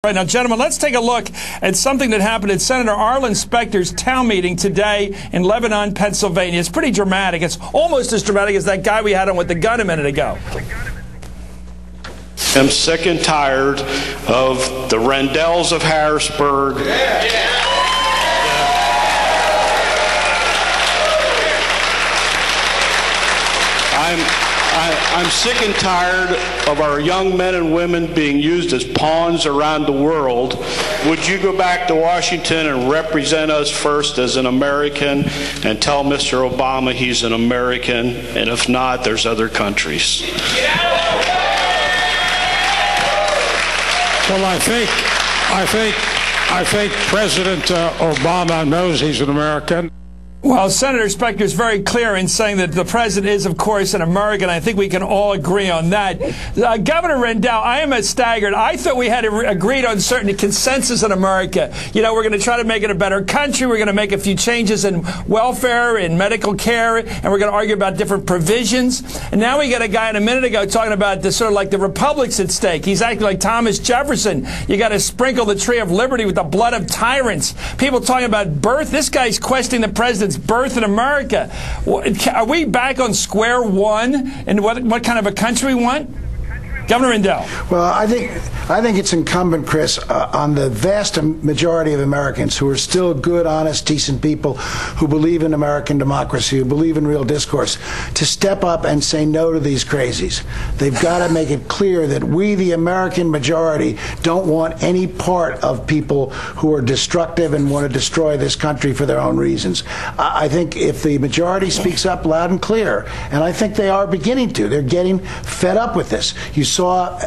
Right now, gentlemen, let's take a look at something that happened at Senator Arlen Specter's town meeting today in Lebanon, Pennsylvania. It's pretty dramatic. It's almost as dramatic as that guy we had on with the gun a minute ago. I'm sick and tired of the Rendells of Harrisburg. I'm sick and tired of our young men and women being used as pawns around the world. Would you go back to Washington and represent us first as an American and tell Mr. Obama he's an American, and if not, there's other countries? Well, I think President Obama knows he's an American. Well, Senator Specter is very clear in saying that the president is, of course, an American. I think we can all agree on that. Governor Rendell, I am staggered. I thought we had agreed on certain consensus in America. You know, we're going to try to make it a better country. We're going to make a few changes in welfare, in medical care, and we're going to argue about different provisions. And now we got a guy a minute ago talking about the sort of like the republics at stake. He's acting like Thomas Jefferson. You got to sprinkle the tree of liberty with the blood of tyrants. People talking about birth. This guy's questioning the president's birth in America. Are we back on square one? And what kind of a country we want? Governor Rendell. Well, I think it's incumbent, Chris, on the vast majority of Americans who are still good, honest, decent people who believe in American democracy, who believe in real discourse, to step up and say no to these crazies. They've got to make it clear that we, the American majority, don't want any part of people who are destructive and want to destroy this country for their own reasons. I think if the majority speaks up loud and clear, and I think they are beginning to, they're getting fed up with this. You saw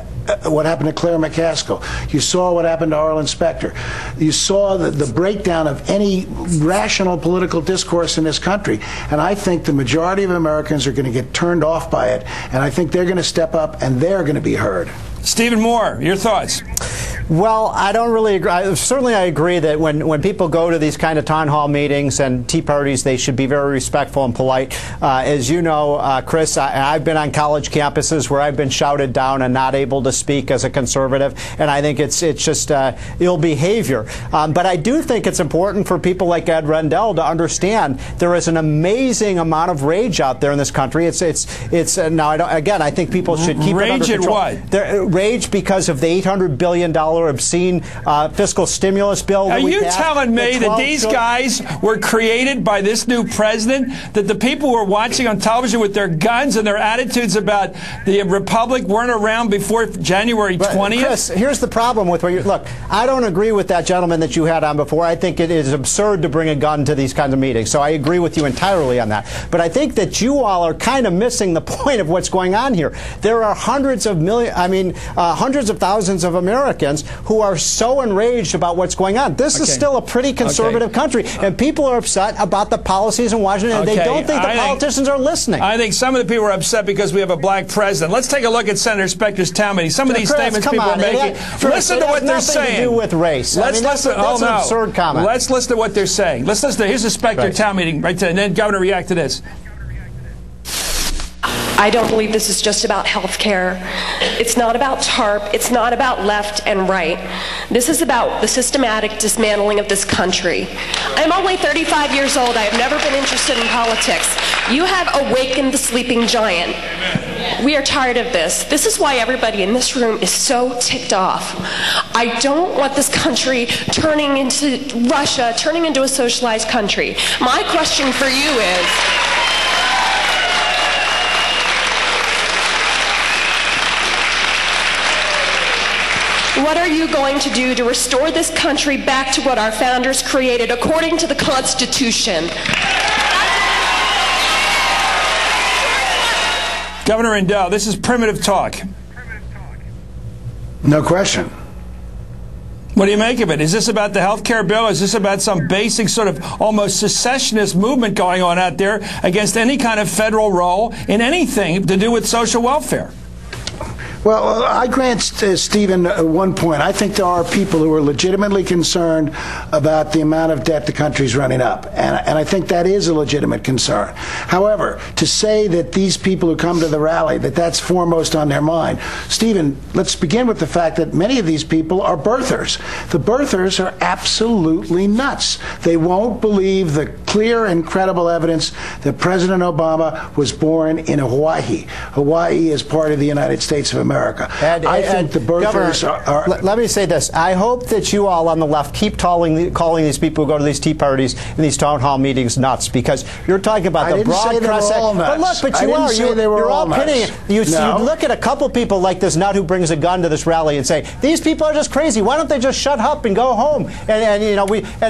what happened to Claire McCaskill. You saw what happened to Arlen Specter. You saw the breakdown of any rational political discourse in this country. And I think the majority of Americans are going to get turned off by it. And I think they're going to step up and they're going to be heard. Stephen Moore, your thoughts? Well, I don't really agree. Certainly I agree that when people go to these kind of town hall meetings and tea parties, they should be very respectful and polite. As you know, Chris, I've been on college campuses where I've been shouted down and not able to speak as a conservative, and I think it's just ill behavior. But I do think it's important for people like Ed Rendell to understand there is an amazing amount of rage out there in this country. Now, I think people should keep it under control. Rage at what? Rage because of the $800 billion obscene fiscal stimulus bill that Are you telling me that these guys were created by this new president, that the people who were watching on television with their guns and their attitudes about the republic weren't around before January 20th? Chris, here's the problem with what you look. I don't agree with that gentleman that you had on before. I think it is absurd to bring a gun to these kinds of meetings. So I agree with you entirely on that. But I think that you all are kind of missing the point of what's going on here. There are hundreds of thousands of Americans who are so enraged about what's going on. This is still a pretty conservative country, and people are upset about the policies in Washington, and they don't think the politicians are listening. I think some of the people are upset because we have a black president. Let's take a look at Senator Specter's town meeting. Some of these statements people are making. Listen to what they're saying. To do with race. That's an absurd comment. Let's listen to what they're saying. Let's listen to here's the Specter town meeting right there, and then Governor react to this. I don't believe this is just about health care. It's not about TARP. It's not about left and right. This is about the systematic dismantling of this country. I'm only 35 years old. I have never been interested in politics. You have awakened the sleeping giant. We are tired of this. This is why everybody in this room is so ticked off. I don't want this country turning into Russia, turning into a socialized country. My question for you is, what are you going to do to restore this country back to what our founders created according to the Constitution? Governor Rendell, this is primitive talk. No question. What do you make of it? Is this about the health care bill? Is this about some basic sort of almost secessionist movement going on out there against any kind of federal role in anything to do with social welfare? Well, I grant Stephen one point. I think there are people who are legitimately concerned about the amount of debt the country's running up, and I think that is a legitimate concern. However, to say that these people who come to the rally, that's foremost on their mind, Stephen, let's begin with the fact that many of these people are birthers. The birthers are absolutely nuts. They won't believe the clear and credible evidence that President Obama was born in Hawaii. Hawaii is part of the United States of America. I think the birthers are... Let me say this. I hope that you all on the left keep calling these people who go to these tea parties and these town hall meetings nuts, because you're talking about the broad press. But look, but you are. You're all pitting. You look at a couple people like this nut who brings a gun to this rally and say, these people are just crazy. Why don't they just shut up and go home? And you know,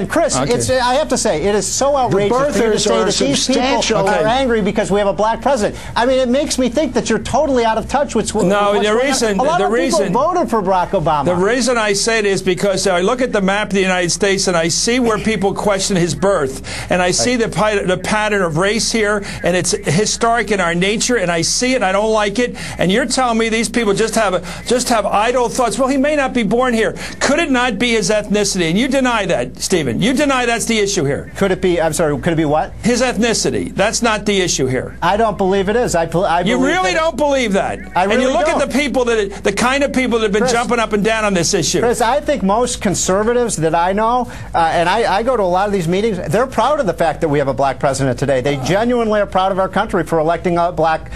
Chris, okay. I have to say, it is so outrageous for you to say that these people are angry because we have a black president. I mean, it makes me think that you're totally out of touch with what's going on. A lot of people voted for Barack Obama. The reason I say it is because I look at the map of the United States and I see where people question his birth, and I see the pattern of race here, and it's historic in our nature, and I see it, and I don't like it. And you're telling me these people just have idle thoughts. Well, he may not be born here. Could it not be his ethnicity? And you deny that, Stephen. You deny that's the issue here. Could it be? I'm sorry. Could it be what? His ethnicity. That's not the issue here. I don't believe it is. You really don't believe that. And you look at the people the kind of people that have been jumping up and down on this issue. Chris, I think most conservatives that I know, and I go to a lot of these meetings, they're proud of the fact that we have a black president today. They genuinely are proud of our country for electing a black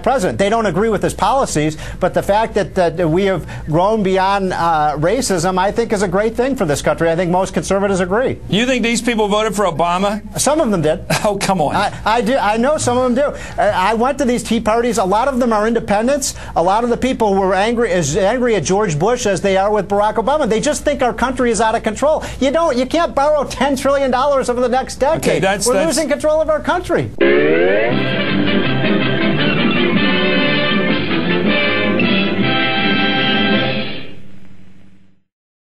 president. They don't agree with his policies, but the fact that we have grown beyond racism, I think, is a great thing for this country. I think most conservatives agree. You think these people voted for Obama? Some of them did. Oh, come on. I do. I know some of them do. I went to these tea parties. A lot of them are independents. A lot of the people who were angry at George Bush as they are with Barack Obama. They just think our country is out of control. You can't borrow $10 trillion over the next decade. Okay, We're losing control of our country.